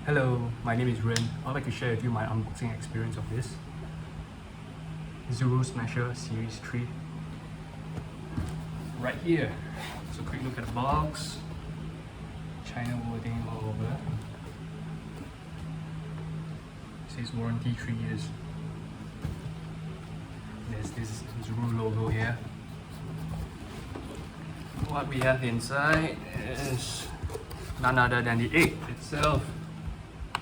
Hello, my name is Ren. I'd like to share with you my unboxing experience of this Zuru Smashers Series 3. Right here. So quick look at the box. China wording all over. It says warranty 3 years. There's this Zuru logo here. What we have inside is none other than the egg itself.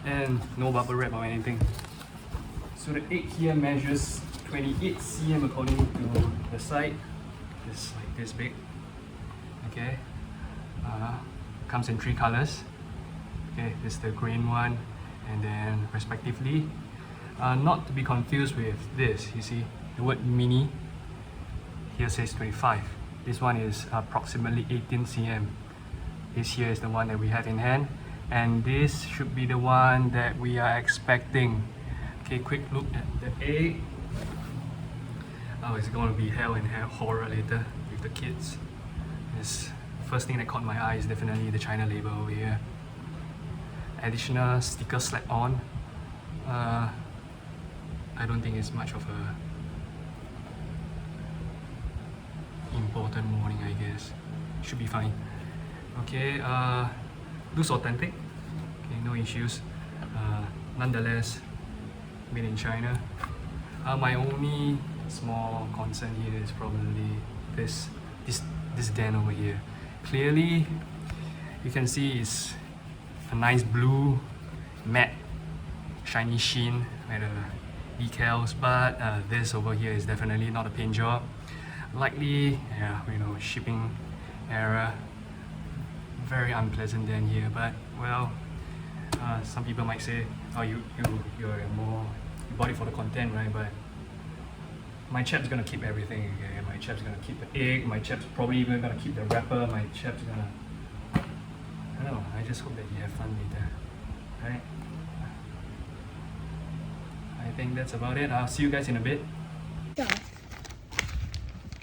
And no bubble wrap or anything. So the egg here measures 28 cm according to the site. It's like this big. Okay. Comes in 3 colors. Okay, this is the green one, and then respectively, not to be confused with this. You see the word mini here says 25. This one is approximately 18 cm. This here is the one that we have in hand. And this should be the one that we are expecting. Okay, quick look at the egg. Oh, it's gonna be hell and horror later with the kids. This first thing that caught my eye is definitely the China label over here. Additional sticker slap on. I don't think it's much of a important warning, I guess. Should be fine. Okay, looks authentic. Okay, no issues. Nonetheless, made in China. My only small concern here is probably this den over here. Clearly, you can see it's a nice blue, matte, shiny sheen like the decals, but this over here is definitely not a paint job. Likely, yeah, shipping error. Very unpleasant den here, but well, some people might say, oh, you bought it for the content, right? But my chap's gonna keep everything. Okay, my chap's gonna keep the egg. My chap's probably even gonna keep the wrapper. My chap's gonna, I don't know. I just hope that you have fun later, right? I think that's about it. I'll see you guys in a bit.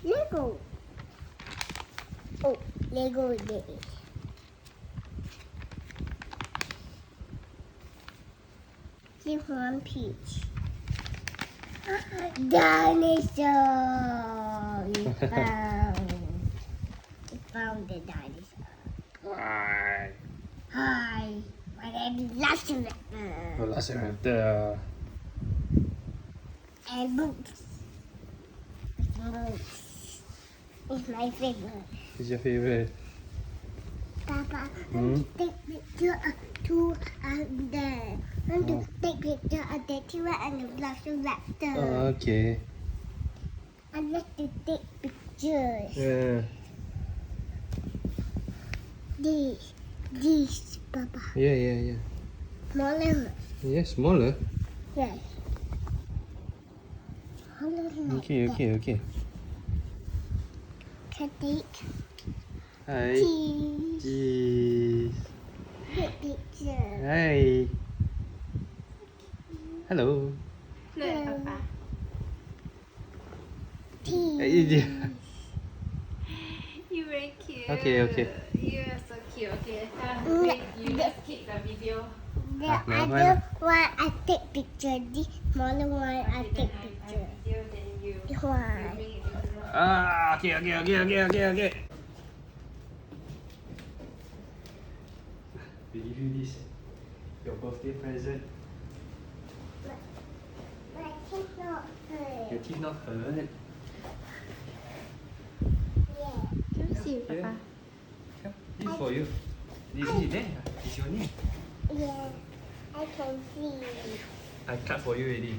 Lego. Oh, Lego Day. Give one peach. Dinosaur! We found the dinosaur. Hi. Hi, my name is Velociraptor. Velociraptor. And boots. Boots is my favorite. Who's your favorite? Papa, take picture of two and there. I want to take picture of the T-Rex and the Velociraptor. Okay. I like to take pictures. Yeah. This, Papa. Yeah. Smaller. Yeah, smaller. Yes. Smaller like that. Okay. Can take Hi. cheese. Cheese. Take picture. Hi. Hello. Look, Papa. Cheese. You very cute. Okay. You are so cute. Okay, wait, you just keep the video. The never other one I take picture. This smaller one I take picture. Video, then you This one. bring it into the Okay. We give you this, your birthday present. My teeth not hurt. Your teeth not hurt. Yeah. Can you see, Yeah. Papa? Come, this is for you. This is there. It's your name. Yeah. I can see. I cut for you already.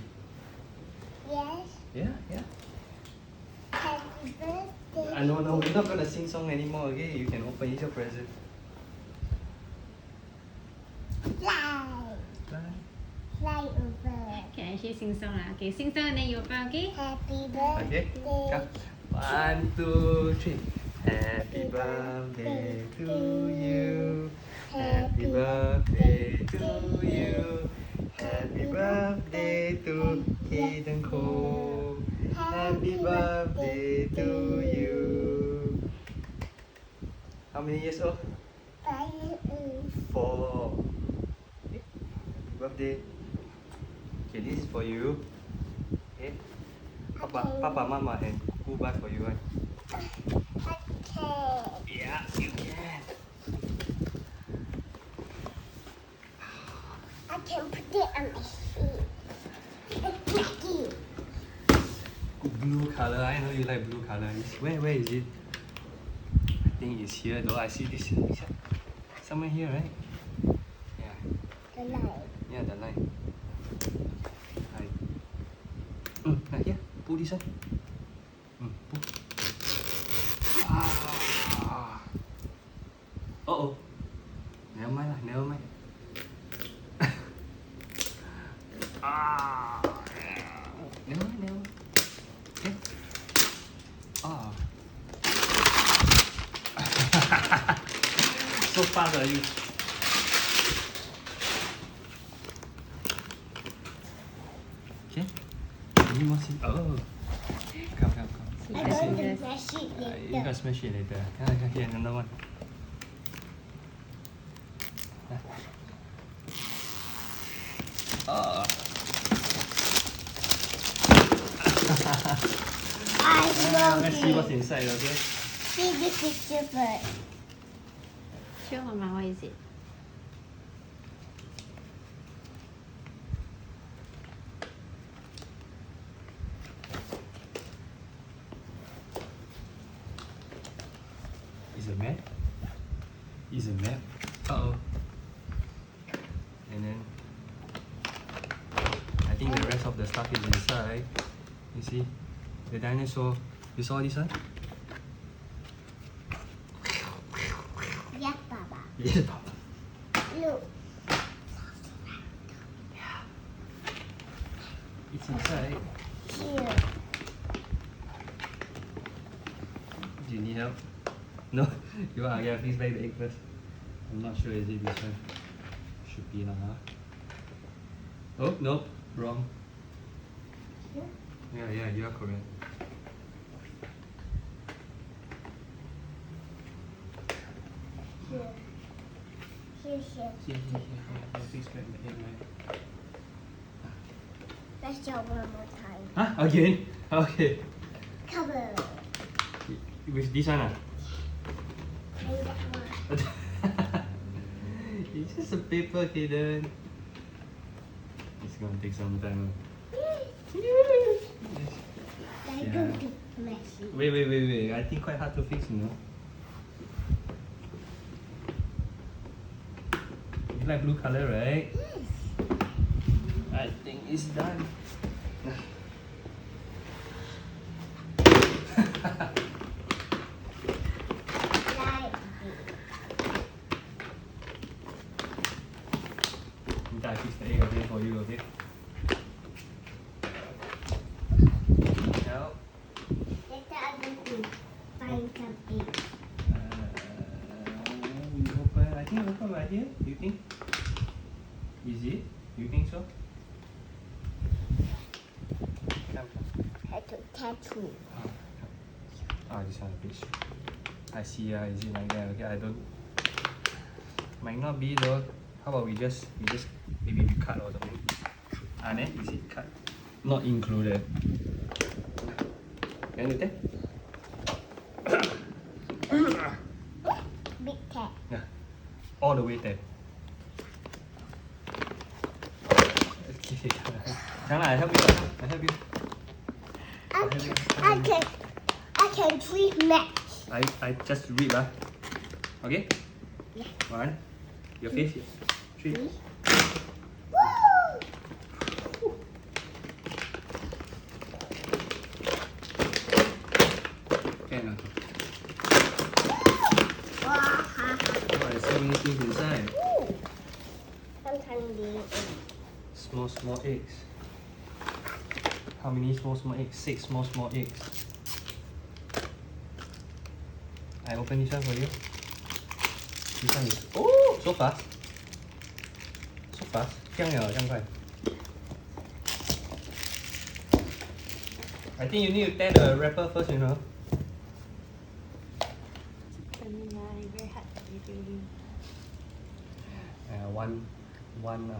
Yes. Yeah. Happy birthday. No, we're not gonna sing song anymore. Okay, you can open. It's your present. Fly over. Can actually sing song lah. Okay, sing song and then you open, okay? Happy Okay, birthday. come. 1, 2, 3. Happy birthday to you. Happy birthday to you. Happy birthday to Kayden Zuru. Happy birthday to you. How many years old? 5 4. birthday. Okay, this is for you. Okay. Papa, Mama, and who buy for you? Right? Okay. Yeah, you can. I can put it on my feet. It's Maggie. Blue color. I know you like blue color. Where is it? I think it's here though. I see this somewhere here, right? Yeah. The light. Yeah, the line. Here. Pull this one. Pull. Ah. Uh-oh. Never mind lah. Never mind. Ah. Never mind. Okay. Ah. So fast are you? Okay. Any more see? Oh. Come. I'm going to smash it You later. can smash it later. Okay, another one. Oh. Let's see what's inside, okay? See this picture first. Show Mama, what is it? Is a map? Is a map? Uh-oh. And then I think the rest of the stuff is inside. You see? The dinosaur. You saw this one? Yes, Papa. Yes, Papa. Look. Yeah. It's inside. Here. Do you need help? No? You want? Yeah, please bag the egg first. I'm not sure, is it this one? Should be lah. Oh, no. Wrong. Here. Yeah, you are correct. Here. Here. Please bag the egg, right? Let's show one more time. Huh? Again? Okay. Cover. With this one? And that one. It's just a paper, Kayden. It's gonna take some time. I'm Yeah. going to smash it. Wait. I think quite hard to fix, you know. You like blue color, right? Yes. I think it's done. Like I fix the egg again for you, okay? Now, later I'm going to find something. we open. I think open right here. You think? Is it? You think so? Come. Had to tattoo. This one, please. I see. Is it like that? Okay, I don't. Might not be though. How about we just maybe we cut or something. Is it cut? Not included. Can you take? Big cat. Yeah. All the way there. Okay. Can I help you? I help you. I can treat Max. I just read Okay? Yeah. One. Your face here. Three. Woo! Okay. Wow. Oh, there's so many things inside. Ooh. Sometimes they Small eggs. How many small eggs? 6 small eggs. I open this one for you. This one is so fast. So fast. 这样了，这样快。I think you need to tear the wrapper first, you know. Very hard to read. One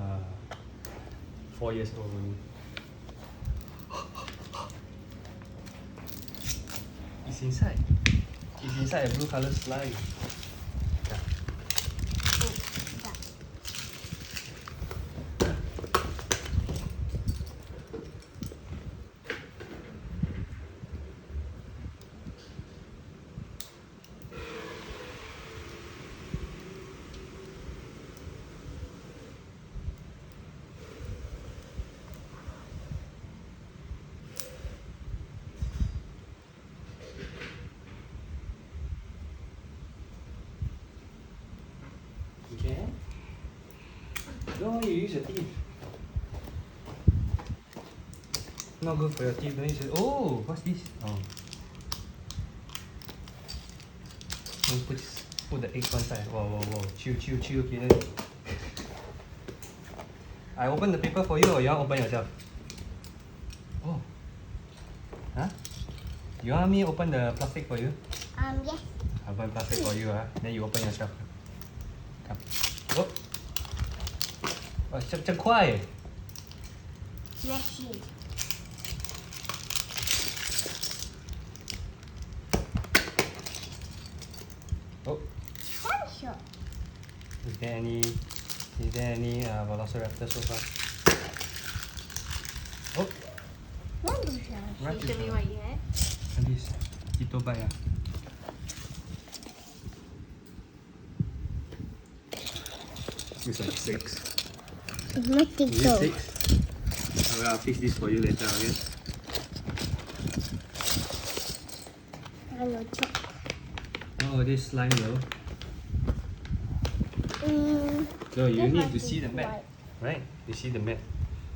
4 years old only. It's inside. It's inside a blue color slime. Okay. No, you use your teeth. Not good for your teeth. Don't use it. Oh, what's this? Oh. Don't put the egg one side. Whoa. Chill, Kayden. I open the paper for you or you want to open yourself? Oh. Huh? You want me to open the plastic for you? Yes. I open plastic for you, then you open yourself. Come. Oh. Oh, 这快 Machine. Oh. Sure. Is there any velociraptor so far? Oh. Right. Show me what you had. This Ito bite It's like 6. Nothing Is it 6? I'll fix this for you later, okay? Hello, Chuck. Oh, this slime though. So you need to see the map, right? You see the map.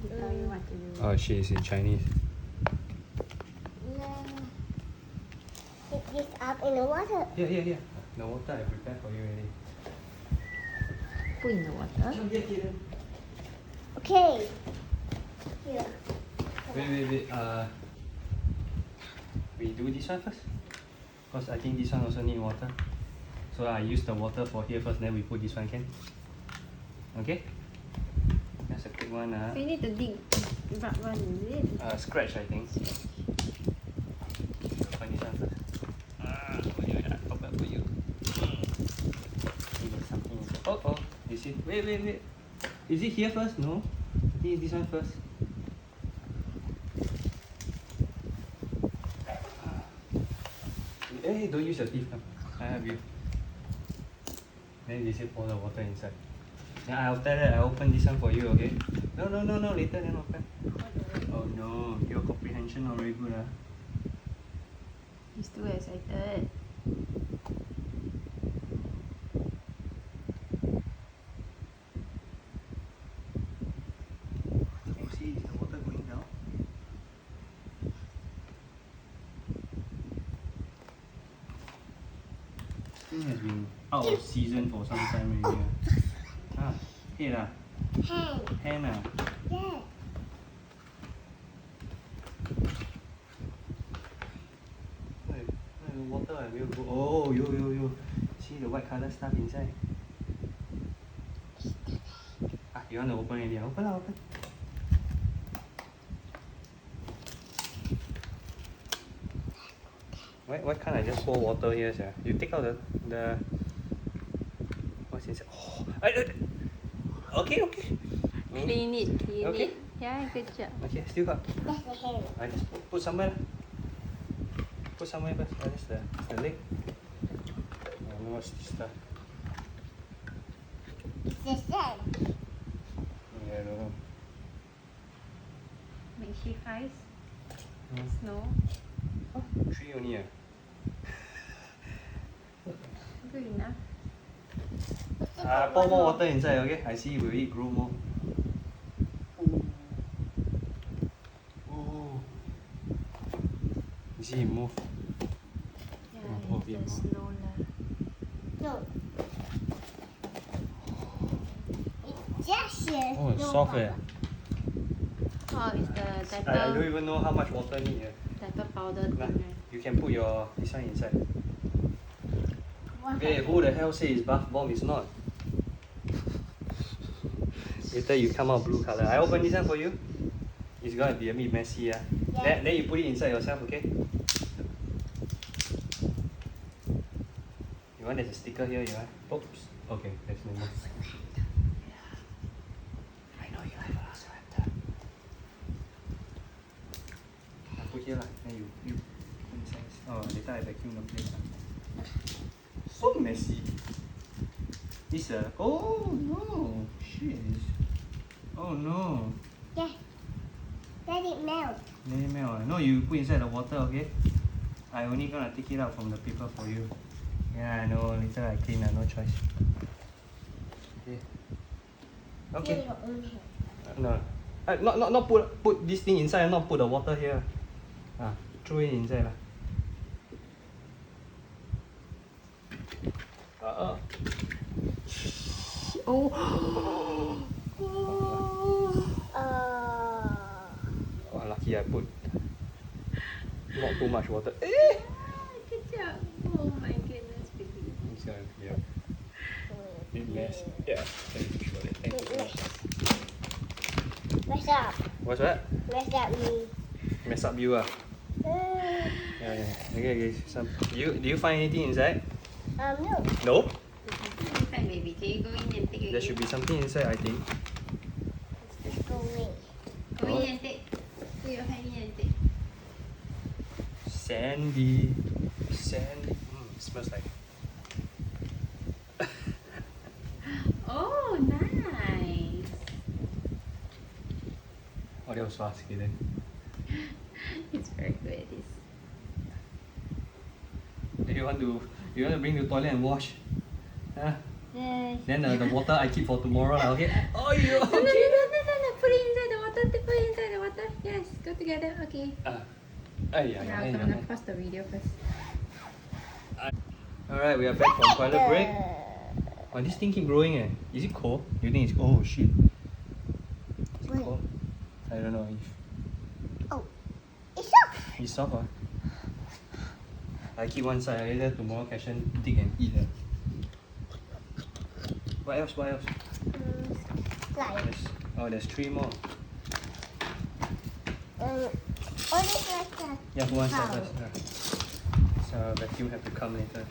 They tell you what to do. Oh shit, it's in Chinese. Stick this up in the water. Yeah. The water I prepared for you already. Put in the water. Okay. Here. Wait. We do this one first? Because I think this one also need water. So I use the water for here first, then we put this one, can? Okay? That's a quick one. So you need to dig that one, is it? Scratch, I think. Open this one first. Open for you. There's something inside. Oh. You see? Wait. Is it here first? No. I think it's this one first. Hey, don't use your teeth now. I have you. Then they say pour the water inside. Then after that, I open this one for you, okay? No, later then open. Oh no, your comprehension not very good. He's too excited. Oh, see, is the water going down? This thing has been out of season for some time already. Head hand Yeah. Water I will go. Oh, yo. See the white color stuff inside. You want to open it? Open. Why can't I just pour water here, sir? You take out the what's inside? Oh, okay. Clean it. Okay. Yeah, good job. Okay, still got. That's the hand. I just put somewhere. Put somewhere first. That's the leg. I don't know what's this stuff. It's the sand. Yeah, I don't know. Makeshift ice. Snow. Oh, 3 only. Good enough. Pour more water inside, okay? I see will it grow more. Ooh. You see it move. Yeah, Okay, it's the snow lah. No. It's just here. Oh, it's soft eh. Oh, it's the I don't diaper, even know how much water need here. diaper powder thing, Nah, right? you can put your this one inside. Okay, who the hell say it's bath bomb? It's not. Later you come out blue color. I open this one for you. It's gonna be a bit messy, yeah. Yeah. Then you put it inside yourself, okay? You want there's a sticker here, you want? Oops. Okay, there's no more. I know you have a last raptor. I put here lah. Then you put inside. Oh, later I vacuum the place. So messy. This oh no, shit. Oh no. Yeah. Let it melt. Let it melt. No, you put inside the water, okay? I only gonna take it out from the paper for you. Yeah, I know. Later I clean. No choice. Okay. Okay. Use your own hand. No. Not put this thing inside. Not put the water here. Throw it inside lah. Oh, lucky I put not too much water. Good job. Oh my goodness, baby. It's gonna be a bit mess. Yeah, thank you for it. Thank you so much. Mess up. What's that? Mess up me. Mess up you Yeah. Okay. Do you find anything inside? No. No? There's something inside, baby. Can you go in and take it? There should be something inside, I think. Let's go away. Go in and take. Put your hand in and take. Sandy. Smells like. Oh, nice. Oh, that was fast, Kayden. It's very good. This. Do you want to bring to the toilet and wash? Huh? Yes. Then the water I keep for tomorrow, lah, okay? Oh, you No, okay? no. Put it inside the water. Put it inside the water. Yes, go together. Okay. Now I'm gonna pause the video first. Alright, we are back from toilet break. Oh, this thing keep growing eh. Is it cold? You think it's oh shit. Is it Wait. cold? I don't know if Oh. It's up. it's soft. I keep one side, later tomorrow Cashin dig and eat. What else? Slide. There's 3 more. What is that? Yeah, one side How? first. So vacuum have to come later.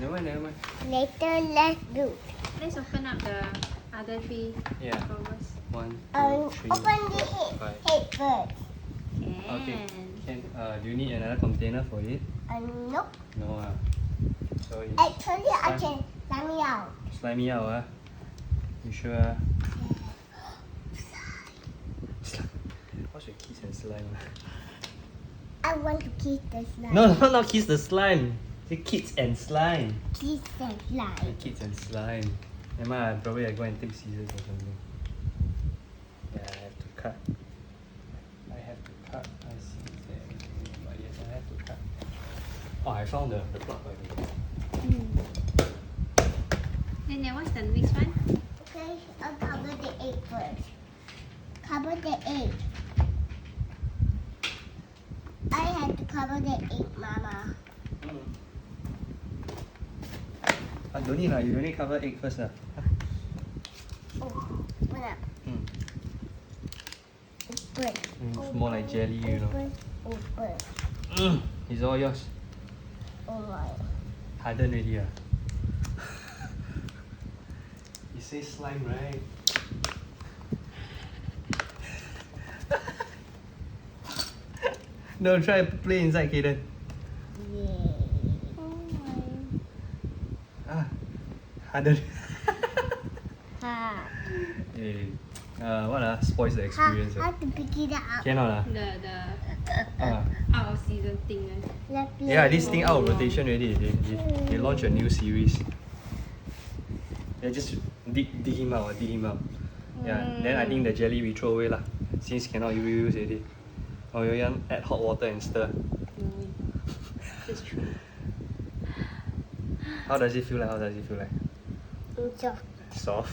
Never mind. Later, let's do. Let's open up the other 3 Yeah. covers. 1, 2, 3, Open 4, the 5. head first. Okay. Do you need another container for it? Nope. No. So it's Actually, I can let me out. slimy out. You sure? What's your kiss and slime? I want to kiss the slime. No, not kiss the slime. Say kids and slime. Kiss the slime. Kids and slime. Never mind, probably I go and take scissors or something. Yeah, I have to cut. I see everything, but yes, I have to cut. Oh, I found the plug by the way. Then what's the next one? Okay, I'll cover the egg first. Cover the egg. I have to cover the egg, Mama. Don't need lah, you don't need cover egg first lah. Oh, open up. Open. It's more like jelly, you know. Open. It's all yours. Oh my. Hardened already. You say slime, right? No, try play inside, Kayden. Yay. Hardened. Ha. What spoils the experience. How to pick it up? Cannot The out of season thing. Yeah, this thing out of rotation already. They launch a new series. They just dig him out. Yeah, then I think the jelly we throw away lah. Since cannot reuse already. Or you want add hot water and stir. It's true. How does it feel like? Soft. Soft?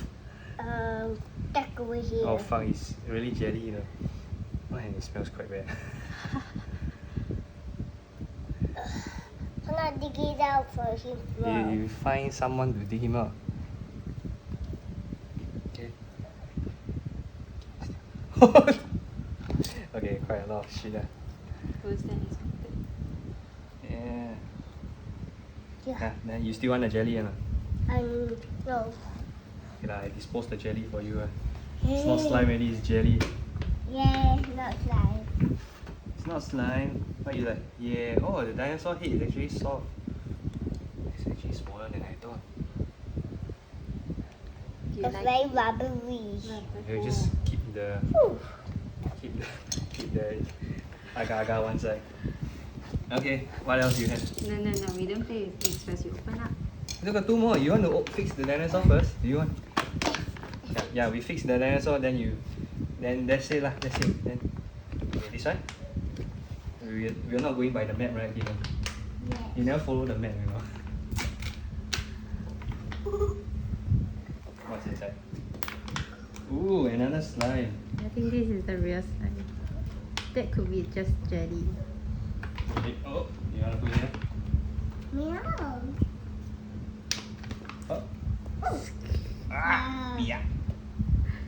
Tuck over here. Oh fuck, it's really jelly, you know. Oh, and it smells quite bad. I'm not digging it out for him. You find someone to dig him out. Okay. Okay, quite a lot of shit. Who's that expected? Yeah. Yeah. Then you still want the jelly or not? No. Okay, I dispose the jelly for you. It's not slime already, it's jelly. Yeah, not slime. It's not slime. What you like? Yeah. Oh, the dinosaur head is actually soft. It's actually smaller than I thought. Do you It's like very it? rubbery. You just keep the agar-agar one side. Okay, what else you have? No, we don't play with things first. You open up. Look at two more. You want to fix the dinosaur first? Do you want? Yeah, we fix the dinosaur, then that's it lah. That's it. Then okay, this one. We're not going by the map, right, Kayden? Yeah. You never follow the map, you know. What's inside? Ooh, another slime. I think this is the real slime. That could be just jelly. Okay. Oh, you wanna put it here? Meow. Oh. Ah. Yeah.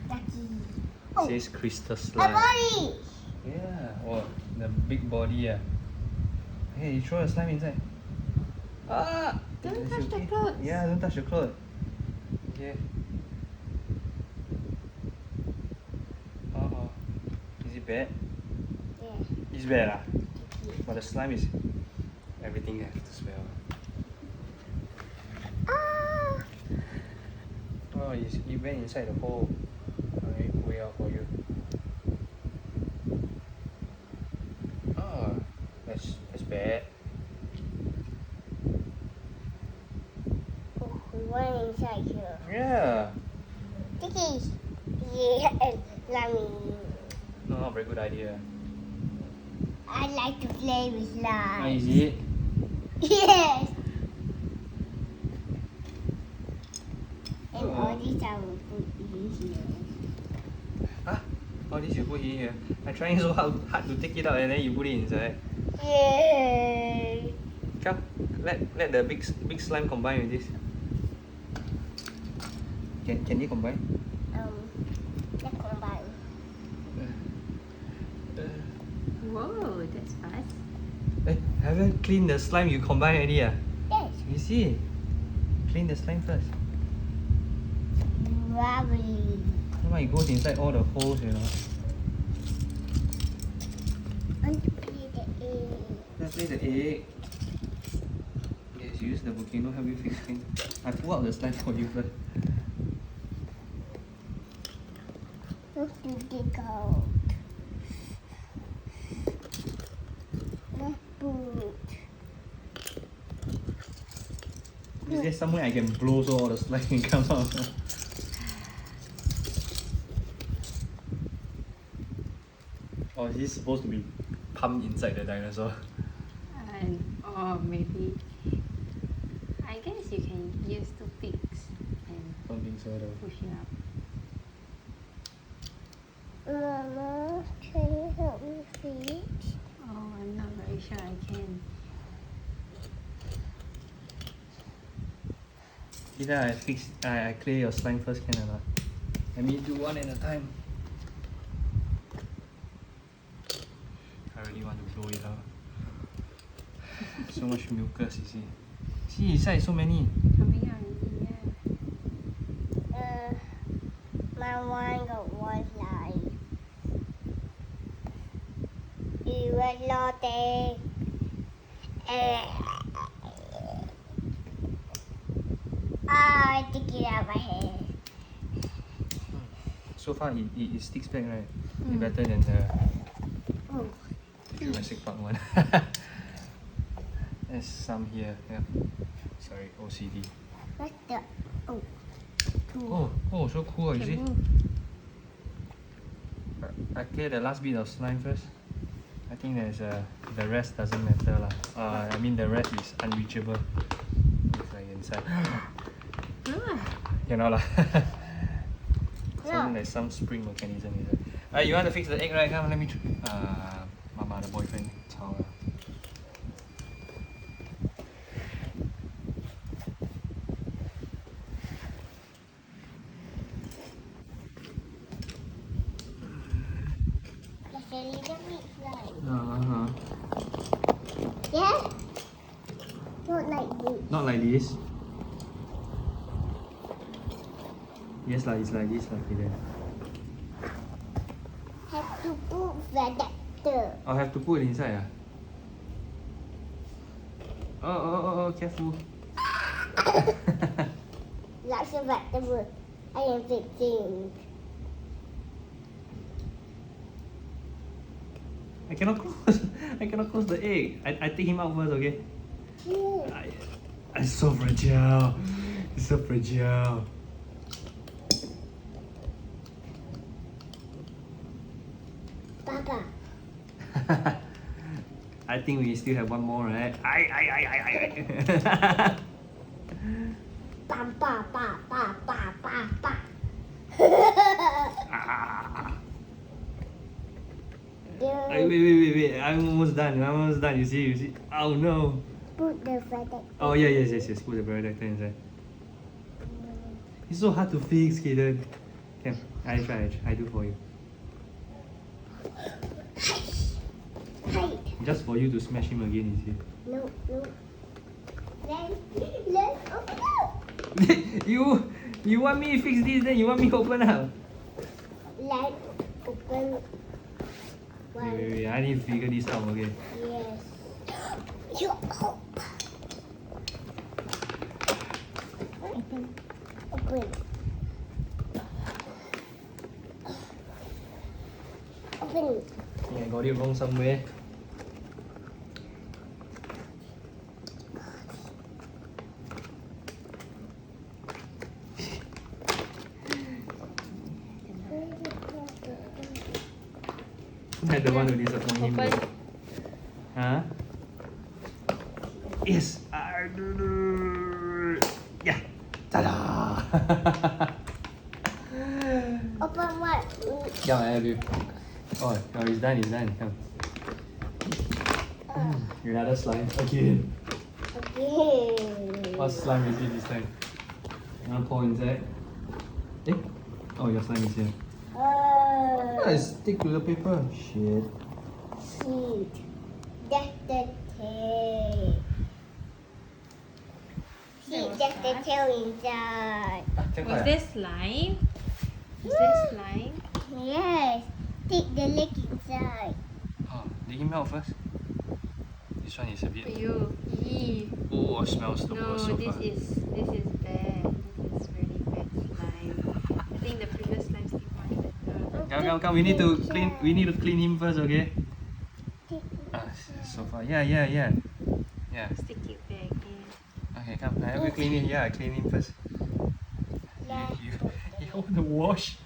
Lucky. It says crystal A slime. body. Yeah. Oh, the big body. Hey, you throw the slime inside. Ah! Don't Is touch it the clothes. Yeah, don't touch the clothes. Okay. Uh-oh. Is it bad? Yeah. It's bad lah. But the slime is everything have to smell. Ah. Oh, you went inside the hole. Alright, way out for you. Oh, that's bad. Oh, we went inside here. Yeah. This is slimy. No, not a very good idea. I like to play with slime. Is it? Yes. And Oh. all these I will put in here. Huh? All this you put in here. I'm trying so hard to take it out and then you put it inside. Yay. Come, let the big slime combine with this. Can they combine? Let's combine. Whoa, that's fast. Haven't cleaned the slime, you combine already. Yes. You see? Clean the slime first. Lovely. It goes inside all the holes, you know. I want to play the egg. Let's play the egg. Yes, use the volcano help you fix things. I pull out the slime for you first. Let's do dig out. Let's put. Is there somewhere I can blow so all the slime can come out? Or is this supposed to be pumped inside the dinosaur? Or maybe, I guess you can use toothpicks and Don't think so though. push it up. Mama, can you help me fix? Oh, I'm not very sure I can. Either I clear your slime first, can or not? Let me do one at a time. I really want to blow it out. So much mucus, you see. See, inside so many. Coming out already, yeah. My one got one line. You were naughty. I take it out of my head. So far, it sticks back, right? It's better than the Oh. Jurassic Park one. There's some here. Yeah. Sorry, OCD. What's the... Oh. Two. Oh, so cool, you see? Can move. I clear the last bit of slime first. I think there's the rest doesn't matter lah. I mean the rest is unreachable. It's like inside. Cannot lah. There's some spring mechanism inside. You want to fix the egg, right? Come, let me. Mama, the boyfriend. 吵了. little bit slime. Uh-huh. Yeah? Not like this. Not like this. Yes, like it's like this, like that. Have to put adapter. I'll have to put it inside. Oh, careful. Lots of adapter. I am fixing. I cannot close. I cannot close the egg. I take him out first, okay? Yeah. It's so fragile. It's so fragile. Papa. I think we still have one more, right? I. Pam, pa, pa, pa, pa, pa, pa. Wait. I'm almost done. You see. Oh no. Put the adapter. Oh yeah, yes. Put the projector inside. It's so hard to fix, Kayden. Come, I try. I do for you. Hey. Just for you to smash him again, you see. No. Let's open up. You want me to fix this, then you want me to open up? Let's open. Wait, I need to figure this out, okay? Yes. You open. Yeah, I got it wrong somewhere. I don't want to disappoint him. Open. Huh? Yes! I do. Yeah! Ta-da! Open what? Yeah, I have you. Oh, it's done. Come. Another slime. Again. Okay. What slime is it this time? You want to pour inside? Eh? Oh, your slime is here. Stick to the paper. Shit. Seed. That's the tail. See, that's the tail inside. Was there slime? Is there slime? Yes. Take the leg inside. Oh, let him out first. This one is a bit. You. Oh, smells the No, worst so this far. is bad. This is really bad slime. I think the previous slime still much better. Come. We need to clean. We need to clean him first, okay? So far, yeah. Stick it back in. Okay, come. I have you clean him. Yeah, I clean him first. You want to wash?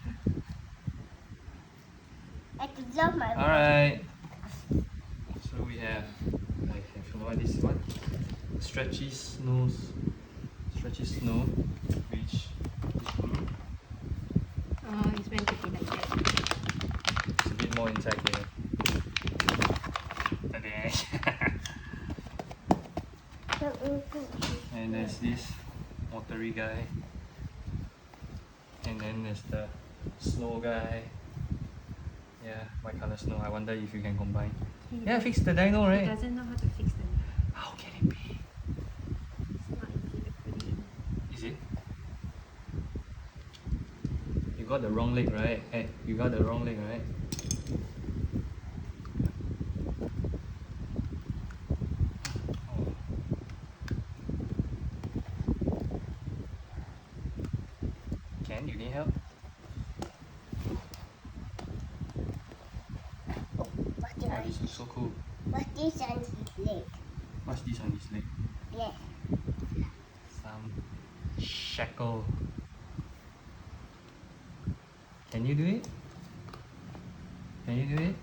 I can love my Alright. So we have, what this one? Stretchy snow, which is blue. Oh, it's meant to be like that. It's a bit more inside here. Okay. And there's this watery guy. And then there's the snow guy. Yeah, white color snow. I wonder if you can combine. Yeah, fix the dino, He right? doesn't know how to fix them. How can it be? It's not easy to put in. Is it? You got the wrong leg, right? Hey, you got the wrong leg, right? Oh. Ken, you need help? Oh, this looks so cool. What's this on his leg? What's this on his leg? Yeah. Some shackle. Can you do it? Can you do it?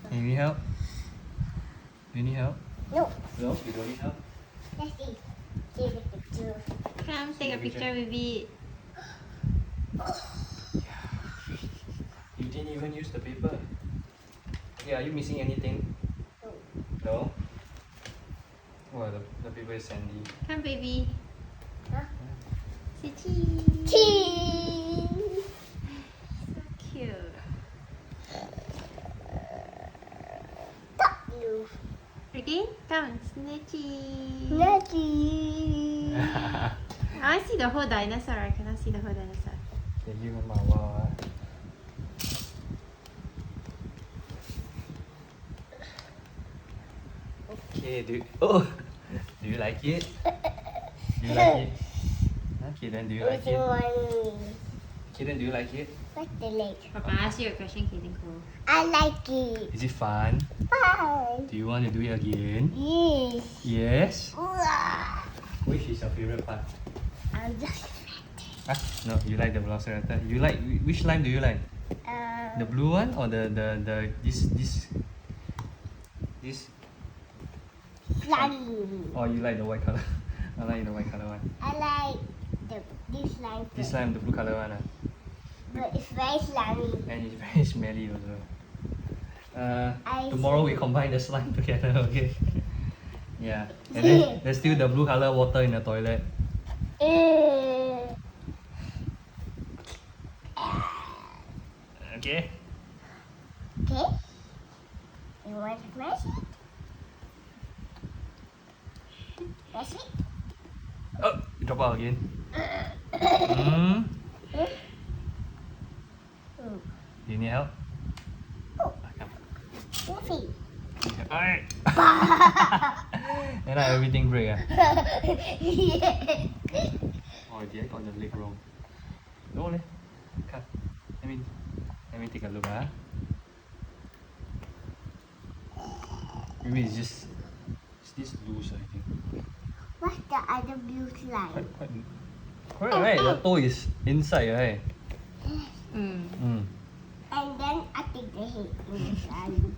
Can you need help? Do you need help? No. No, you don't need help. Let's see. See the picture. Come take a picture with it. You didn't even use the paper. Yeah, are you missing anything? No? Oh, the paper is sandy. Come, baby. Huh? Say cheese. Cheese. So cute. Nudgy. Nudgy. I see the whole dinosaur. I cannot see the whole dinosaur. Để yêu con màu vào á. Okay, do you like it? Do you like it? Huh, Kayden, do you like Which it? one? Kayden, do you like it? What's the leg? Papa ask you a question, Kayden. Cool. I like it. Is it fun? Fun. Do you want to do it again? Yes. Yes. Wow. Which is your favorite part? I'm just Huh? No, you like the velociraptor. You like which slime do you like? The blue one or the this slimy. or you like the white color? I like the white color one. I like this slime. This slime, the blue color one. But it's very slimy. And it's very smelly also. Tomorrow we combine the slime together, okay? Yeah. And then there's still the blue color water in the toilet. Okay? Okay. You want to smash it? Smash it? Oh, you drop out again. Do you need help? Oh. Come. Goofy. Alright. And now everything break. Yeah. Oh, did I got the leg wrong? No, leh. Come. Let me take a look. Maybe it's just this loose, I think. What's the other blue slime? Correct, right? The toe is inside, right? Mm. And then I think the head in the slime.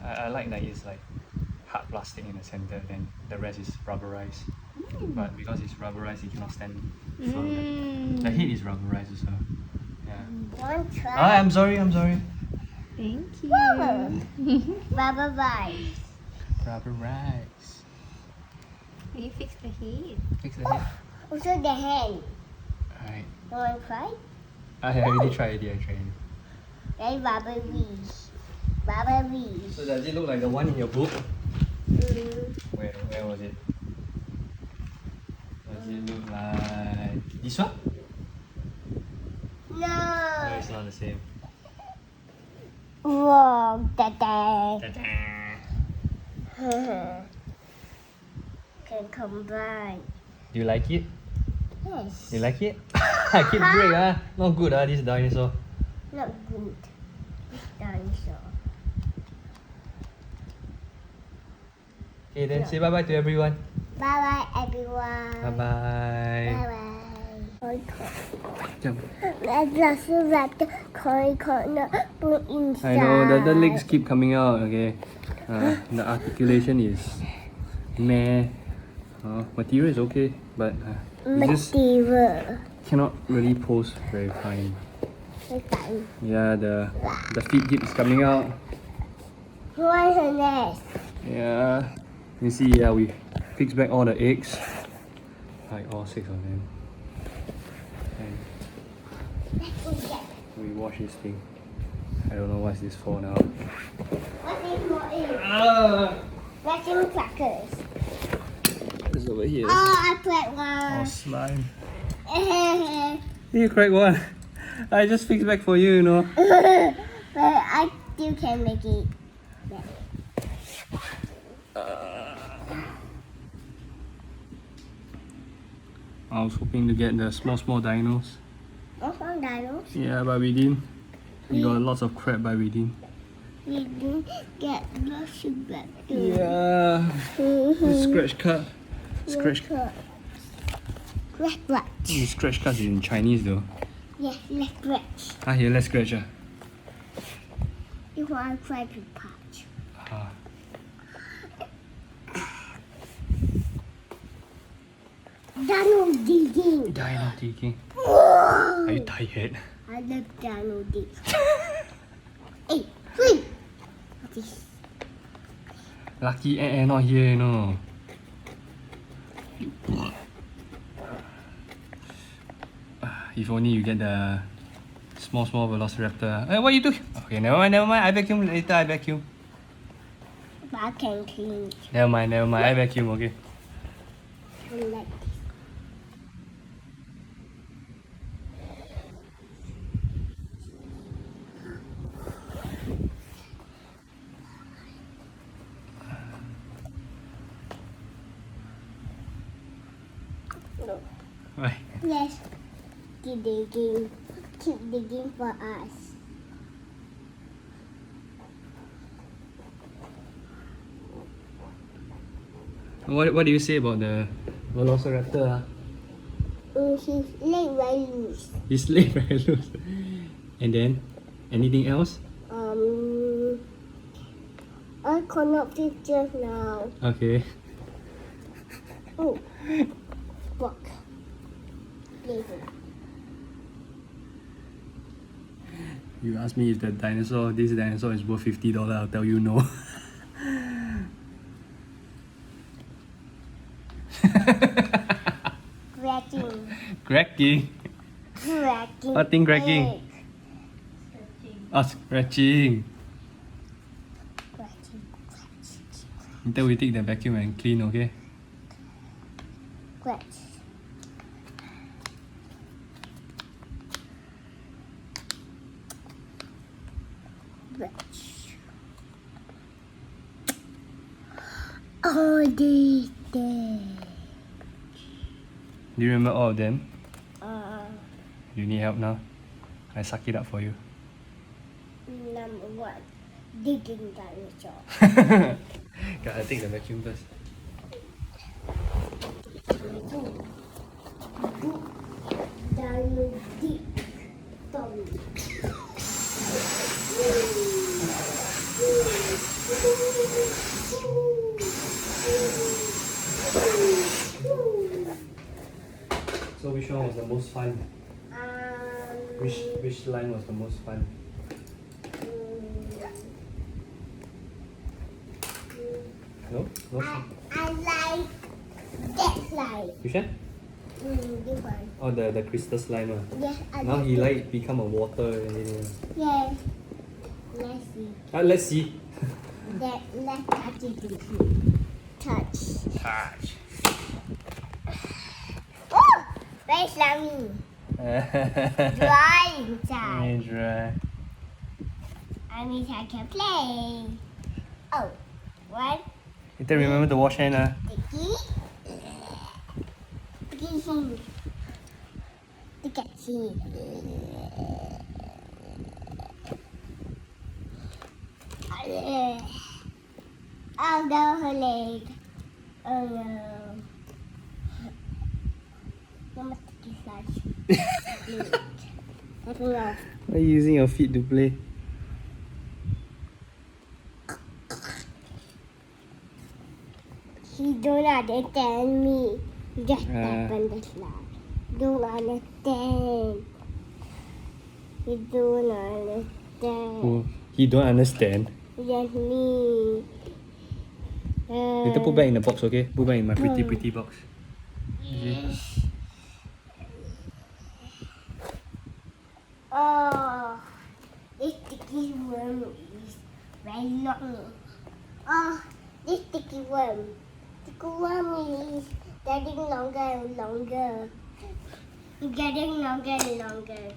I like that it's like hard plastic in the center, then the rest is rubberized. But because it's rubberized, it cannot stand firm. The head is rubberized also. Yeah. Don't try. I'm sorry. Thank you. Bye bye. Rubberized. Will you fix the head? Fix the head. Also the hand. Alright. You want to try? I already tried it. Then rubber bees. Rubber bees. So does it look like the one in your book? Where was it? Does it look like this one? No. No, it's not the same. Wrong. Ta-da. Can combine. Do you like it? Yes. You like it? I keep break Not good this dinosaur. Not good. Dinosaur. Okay, then say bye bye to everyone. Bye bye everyone. Bye bye. Bye bye. Jump. Let's wrap the corner inside. I know the legs keep coming out. Okay, the articulation is meh. Material is okay, but you just Material. cannot really pose very fine. Okay. Yeah, the feet keeps coming out. What's the next? Yeah, you see. Yeah, we fix back all the eggs, like all 6 of them, and we wash this thing. I don't know what's this for now. What's it for? Matching crackers. It's over here. Oh, I put Oh, one. slime. You crack one. I just fixed back for you, But I still can make it. I was hoping to get the small dinos. What's on dinos? Yeah, but we didn't. We got lots of crap, but we didn't. We didn't get lots of that too. Yeah. The scratch cut. Scratch cut. The scratch cut is in Chinese though. Yes, let's scratch. Here, let's scratch. You want to try to patch. Dino digging. Dino digging. Are you tired? I love dino digging. Hey, wait. What's this? Lucky not here, you know. If only you get the small velociraptor. Hey, what are you doing? Okay, never mind. I vacuum later. I vacuum. I can clean it. Never mind. I vacuum, okay? And like this. No. Right. Let's keep digging. Keep digging for us. What do you say about the Velociraptor? His leg very loose. His leg very loose. And then, anything else? I cannot fit just now. Okay. Oh, fuck. Later. You ask me if this dinosaur is worth $50, I'll tell you no. Cracking. Cracking? Cracking. What thing cracking? egg. Oh, scratching. Cracking. Until we take the vacuum and clean, okay? Scratch. Scratch. Oh, this thing. Do you remember all of them? Uh, You need help now? I suck it up for you. Number 1, digging dinosaur. Gotta take the vacuum first. Dino dig. Tommy. So which one was the most fun? Which line was the most fun? No? No? I like that slide. Which one? This one. Oh, the crystal slime. Yes, I Now like he it. like become a water and then, Yes. Let's see. let's see. Let's touch it. Touch. Touch. Oh! Very slimy. Dry inside. Dry. I mean, I can play. Oh, what? Later remember to wash hand. Sticky. Sticky. Sticky. Oh no, her leg. Oh no. No more sticky slash. Let me off. Why are you using your feet to play? He don't understand me. He just tap on the slide. Don't understand. He don't understand. Oh, he don't understand. Just me. Later put back in the box, okay? Put back in my pretty box. Yes. Oh, this sticky worm is very long. Oh, this sticky worm. Sticky worm is getting longer and longer. Getting longer and longer.